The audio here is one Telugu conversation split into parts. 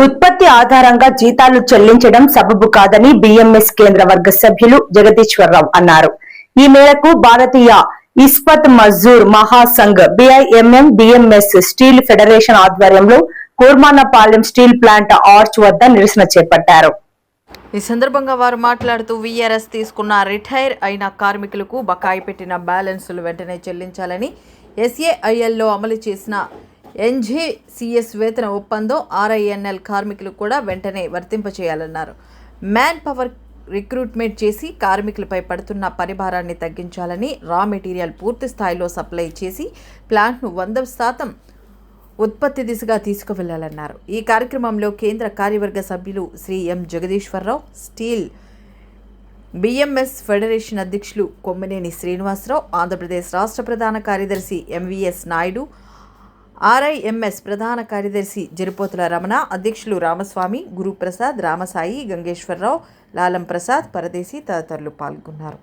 ఉత్పత్తి ఆధారంగా జీతాలు చెల్లించడం సబబు కాదని బిఎంఎస్ కేంద్ర వర్గ సభ్యులు జగదీశ్వరరావు అన్నారు. ఈ మేరకు Bharatiya Ispat Mazdoor Mahasangh BIMM BMS steel federation ఆధ్వర్యంలో కూర్మానపాలెం స్టీల్ ప్లాంట్ ఆర్చ్ వద్ద నిరసన చేపట్టారు. ఈ సందర్భంగా వారు మాట్లాడుతూ వీఆర్ఎస్ తీసుకున్న రిటైర్ అయిన కార్మికులకు బకాయి పెట్టిన బ్యాలెన్సులు వెంటనే చెల్లించాలని, ఎస్ఏఐఎల్లో అమలు చేసిన ఎన్జేసీఎస్ వేతన ఒప్పందం ఆర్ఐఎన్ఎల్ కార్మికులకు కూడా వెంటనే వర్తింపచేయాలన్నారు. మ్యాన్ పవర్ రిక్రూట్మెంట్ చేసి కార్మికులపై పడుతున్న పరిభారాన్ని తగ్గించాలని, రా మెటీరియల్ పూర్తి స్థాయిలో సప్లై చేసి ప్లాంట్ను 100% ఉత్పత్తి దిశగా తీసుకువెళ్లాలన్నారు. ఈ కార్యక్రమంలో కేంద్ర కార్యవర్గ సభ్యులు శ్రీ ఎం జగదీశ్వరరావు, స్టీల్ బిఎంఎస్ ఫెడరేషన్ అధ్యక్షులు కొమ్మినేని శ్రీనివాసరావు, ఆంధ్రప్రదేశ్ రాష్ట్ర ప్రధాన కార్యదర్శి ఎంవీఎస్ నాయుడు, ఆర్ఐఎంఎస్ ప్రధాన కార్యదర్శి జరిపోతుల రమణ, అధ్యక్షులు రామస్వామి, గురుప్రసాద్, రామసాయి, గంగేశ్వరరావు, లాలం ప్రసాద్, పరదేశి తదితరులు పాల్గొన్నారు.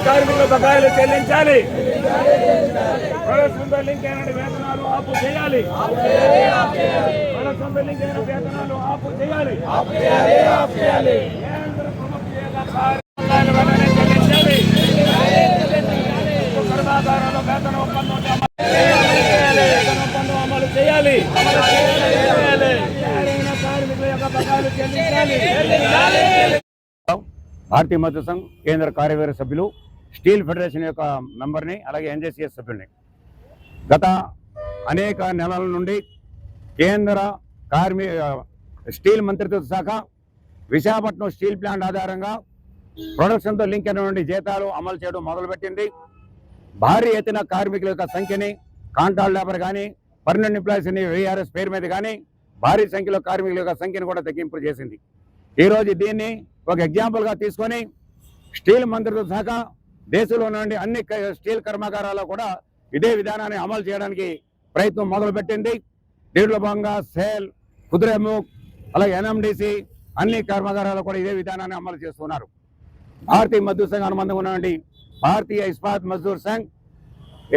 కార్మికుల బకాయిలు చెల్లించాలి. సొంత లింక్ అయిన వేతనాలు ఆపు చేయాలి. సొంత లింక్ అయిన వేతనాలు ఆపు చేయాలి. కేంద్ర కర్మాగారాల వేతన ఒప్పందం అమలు చేయాలి. కార్మికుల యొక్క బకాయిలు చెల్లించాలి. భారతీయ మజ్దూర్ సంఘ్ కేంద్ర కార్యవర్గ సభ్యులు, స్టీల్ ఫెడరేషన్ యొక్క మెంబర్ని, అలాగే ఎన్జేసీఎస్ సభ్యుల్ని. గత అనేక నెలల నుండి కేంద్ర స్టీల్ మంత్రిత్వ శాఖ విశాఖపట్నం స్టీల్ ప్లాంట్ ఆధారంగా ప్రొడక్షన్తో లింక్ అయినటువంటి జీతాలు అమలు చేయడం మొదలుపెట్టింది. భారీ ఎత్తున కార్మికుల యొక్క సంఖ్యని, కాంట్రాక్ట్ లేబర్ కానీ, పర్మనెంట్ ఎంప్లాయీస్ వీఆర్ఎస్ పేరు మీద కానీ భారీ సంఖ్యలో కార్మికుల యొక్క సంఖ్యను కూడా తగ్గింపు చేసింది. ఈరోజు దీన్ని ఒక ఎగ్జాంపుల్గా తీసుకొని స్టీల్ మంత్రిత్వ శాఖ దేశంలో నుండి అన్ని స్టీల్ కర్మాగారాల్లో కూడా ఇదే విధానాన్ని అమలు చేయడానికి ప్రయత్నం మొదలుపెట్టింది. దీంట్లో భాగంగా సేల్, కుదురెముఖ్, అలాగే ఎన్ఎండిసి అన్ని కర్మాగారాలు కూడా ఇదే విధానాన్ని అమలు చేస్తున్నారు. భారతీయ మజ్దూర్ సంఘ్ అనుబంధంగా ఉన్నటువంటి భారతీయ ఇస్పాత్ మజ్దూర్ సంఘ్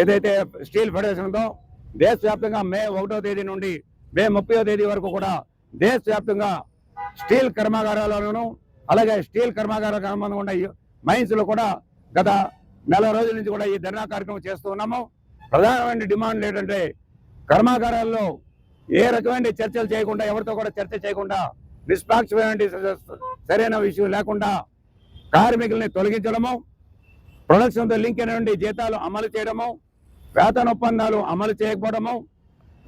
ఏదైతే స్టీల్ ఫెడరేషన్ ఉందో దేశవ్యాప్తంగా మే 1వ తేదీ నుండి మే 30వ తేదీ వరకు కూడా దేశవ్యాప్తంగా స్టీల్ కర్మాగారాలను, అలాగే స్టీల్ కర్మాగారాలకు అనుబంధంగా ఉన్న మైన్స్లో కూడా గత నెల రోజుల నుంచి కూడా ఈ ధర్నా కార్యక్రమం చేస్తూ ఉన్నాము. ప్రధానమైన డిమాండ్లు ఏంటంటే కర్మాగారాల్లో ఏ రకమైన చర్చలు చేయకుండా, ఎవరితో కూడా చర్చ చేయకుండా, నిష్పాక్షమైన సరైన విషయం లేకుండా కార్మికుల్ని తొలగించడము, ప్రొడక్షన్తో లింక్ అయినటువంటి జీతాలు అమలు చేయడము, వేతన ఒప్పందాలు అమలు చేయకపోవడము,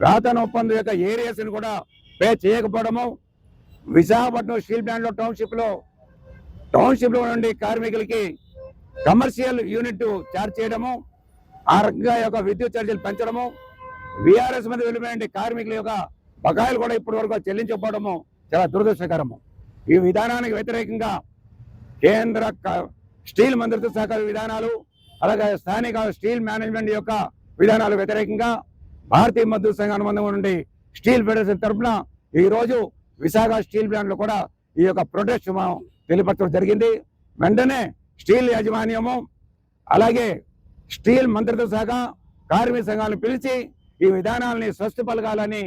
వేతన ఒప్పందం యొక్క ఏరియాస్ని కూడా పే చేయకపోవడము, విశాఖపట్నం స్టీల్ ప్లాంట్లో టౌన్షిప్లో నుండి కార్మికులకి కమర్షియల్ యూనిట్ ఛార్జ్ చేయడము, ఆ రకంగా యొక్క విద్యుత్ ఛార్జీలు పెంచడము, వీఆర్ఎస్ మీద వెళ్ళిపోయిన కార్మికుల యొక్క బకాయిలు కూడా ఇప్పటి వరకు చెల్లించకపోవడము చాలా దురదృష్టకరము. ఈ విధానానికి వ్యతిరేకంగా కేంద్ర స్టీల్ మంత్రిత్వ శాఖ విధానాలు, అలాగే స్థానిక స్టీల్ మేనేజ్మెంట్ యొక్క విధానాలు వ్యతిరేకంగా భారతీయ మజ్దూర్ సంఘ అనుబంధంగా నుండి స్టీల్ ఫెడరేషన్ తరఫున ఈరోజు విశాఖ స్టీల్ ప్లాంట్లో కూడా ఈ యొక్క ప్రొటెస్ట్ తెలియపరచడం జరిగింది. వెంటనే స్టీల్ యాజమాన్యము, అలాగే స్టీల్ మంత్రిత్వ శాఖ కార్మిక సంఘాలను పిలిచి ఈ విధానాలని స్వస్థపలగాలని,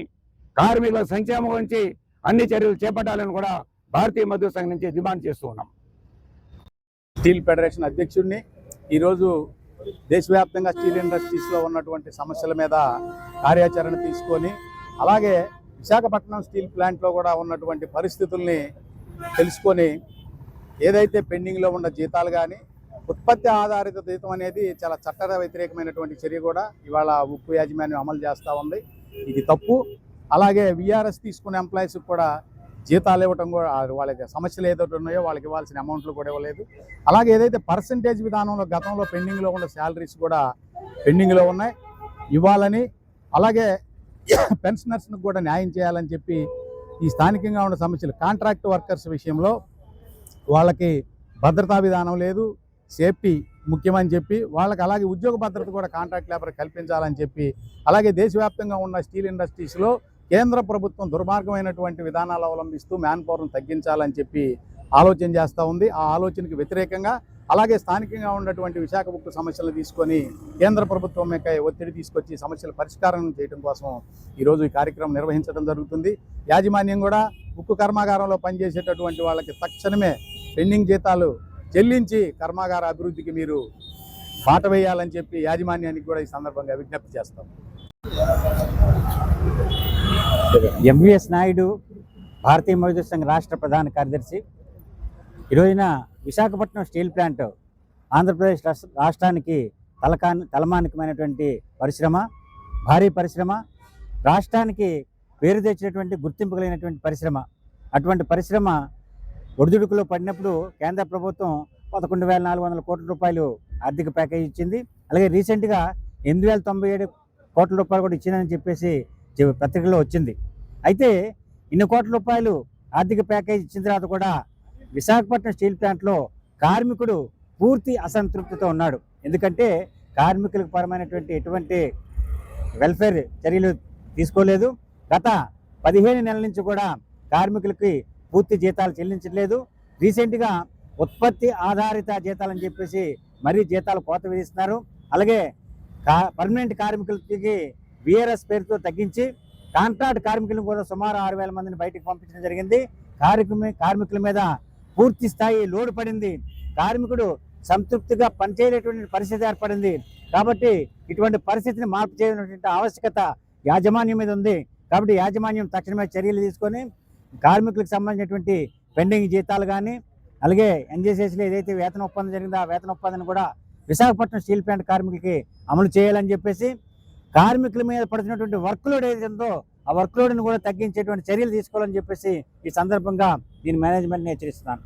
కార్మికుల సంక్షేమం గురించి అన్ని చర్యలు చేపట్టాలని కూడా భారతీయ మజ్దూర్ సంఘం నుంచి డిమాండ్ చేస్తూ ఉన్నాం. స్టీల్ ఫెడరేషన్ అధ్యక్షుడిని ఈరోజు దేశవ్యాప్తంగా స్టీల్ ఇండస్ట్రీస్లో ఉన్నటువంటి సమస్యల మీద కార్యాచరణ తీసుకొని, అలాగే విశాఖపట్నం స్టీల్ ప్లాంట్లో కూడా ఉన్నటువంటి పరిస్థితుల్ని తెలుసుకొని, ఏదైతే పెండింగ్లో ఉన్న జీతాలు కానీ, ఉత్పత్తి ఆధారిత జీతం అనేది చాలా చట్ట వ్యతిరేకమైనటువంటి చర్య కూడా ఇవాళ ఉక్కు యాజమాన్యం అమలు చేస్తూ ఉంది. ఇది తప్పు. అలాగే వీఆర్ఎస్ తీసుకునే ఎంప్లాయీస్కి కూడా జీతాలు ఇవ్వటం కూడా, వాళ్ళకి సమస్యలు ఏదైతే ఉన్నాయో వాళ్ళకి ఇవ్వాల్సిన అమౌంట్లు కూడా ఇవ్వలేదు. అలాగే ఏదైతే పర్సంటేజ్ విధానంలో గతంలో పెండింగ్లో ఉన్న శాలరీస్ కూడా పెండింగ్లో ఉన్నాయి, ఇవ్వాలని, అలాగే పెన్షనర్స్కి కూడా న్యాయం చేయాలని చెప్పి ఈ స్థానికంగా ఉన్న సమస్యలు, కాంట్రాక్ట్ వర్కర్స్ విషయంలో వాళ్ళకి భద్రతా విధానం లేదు, సేఫ్టీ ముఖ్యమని చెప్పి వాళ్ళకి అలాగే ఉద్యోగ భద్రత కూడా కాంట్రాక్ట్ లేబర్ కల్పించాలని చెప్పి అలాగే దేశవ్యాప్తంగా ఉన్న స్టీల్ ఇండస్ట్రీస్లో కేంద్ర ప్రభుత్వం దుర్మార్గమైనటువంటి విధానాలు అవలంబిస్తూ మ్యాన్ పవర్ను తగ్గించాలని చెప్పి ఆలోచన చేస్తూ ఉంది. ఆ ఆలోచనకి వ్యతిరేకంగా అలాగే స్థానికంగా ఉన్నటువంటి విశాఖ ఉక్కు సమస్యలను తీసుకొని కేంద్ర ప్రభుత్వం యొక్క ఒత్తిడి తీసుకొచ్చి సమస్యల పరిష్కారం చేయడం కోసం ఈరోజు ఈ కార్యక్రమం నిర్వహించడం జరుగుతుంది. యాజమాన్యం కూడా ఉక్కు కర్మాగారంలో పనిచేసేటటువంటి వాళ్ళకి తక్షణమే పెండింగ్ జీతాలు చెల్లించి కర్మాగార అభివృద్ధికి మీరు బాట వేయాలని చెప్పి యాజమాన్యానికి కూడా ఈ సందర్భంగా విజ్ఞప్తి చేస్తాం. ఎంవిఎస్ నాయుడు, భారతీయ మజ్దూర్ సంఘ్ రాష్ట్ర ప్రధాన కార్యదర్శి. ఈరోజున విశాఖపట్నం స్టీల్ ప్లాంట్ ఆంధ్రప్రదేశ్ రాష్ట్రానికి తలమానికమైనటువంటి పరిశ్రమ, భారీ పరిశ్రమ, రాష్ట్రానికి పేరు తెచ్చినటువంటి గుర్తింపు కలిగినటువంటి పరిశ్రమ. అటువంటి పరిశ్రమ ఒడిదుడుకులో పడినప్పుడు కేంద్ర ప్రభుత్వం 11,400 కోట్ల రూపాయలు ఆర్థిక ప్యాకేజ్ ఇచ్చింది. అలాగే రీసెంట్గా 8,097 కోట్ల రూపాయలు కూడా ఇచ్చిందని చెప్పేసి పత్రికలో వచ్చింది. అయితే ఇన్ని కోట్ల రూపాయలు ఆర్థిక ప్యాకేజ్ ఇచ్చిన తర్వాత కూడా విశాఖపట్నం స్టీల్ ప్లాంట్లో కార్మికుడు పూర్తి అసంతృప్తితో ఉన్నాడు. ఎందుకంటే కార్మికులకు పరమైనటువంటి ఎటువంటి వెల్ఫేర్ చర్యలు తీసుకోలేదు. గత 15 నెలల నుంచి కూడా కార్మికులకి పూర్తి జీతాలు చెల్లించట్లేదు. రీసెంట్గా ఉత్పత్తి ఆధారిత జీతాలని చెప్పేసి మరీ జీతాలు కోత విధిస్తున్నారు. అలాగే పర్మనెంట్ కార్మికులకి విఆర్ఎస్ పేరుతో తగ్గించి కాంట్రాక్ట్ కార్మికులను కూడా సుమారు 6,000 మందిని బయటకు పంపించడం జరిగింది. కార్మికుల మీద పూర్తి స్థాయి లోడ్ పడింది. కార్మికుడు సంతృప్తిగా పనిచేయలేటువంటి పరిస్థితి ఏర్పడింది. కాబట్టి ఇటువంటి పరిస్థితిని మార్పు చేయాల్సినటువంటి ఆవశ్యకత యాజమాన్యం మీద ఉంది. కాబట్టి యాజమాన్యం తక్షణమే చర్యలు తీసుకొని కార్మికులకు సంబంధించినటువంటి పెండింగ్ జీతాలు కానీ అలాగే ఎన్జీసీఎస్లో ఏదైతే వేతన ఒప్పందం జరిగిందో ఆ వేతన ఒప్పందాన్ని కూడా విశాఖపట్నం స్టీల్ ప్లాంట్ కార్మికులకి అమలు చేయాలని చెప్పేసి కార్మికుల మీద పడుతున్నటువంటి వర్క్ లోడ్ ఏదైతే ఉందో ఆ వర్క్ లోడ్ని కూడా తగ్గించేటువంటి చర్యలు తీసుకోవాలని చెప్పేసి ఈ సందర్భంగా దీని మేనేజ్మెంట్ని హెచ్చరిస్తున్నాను.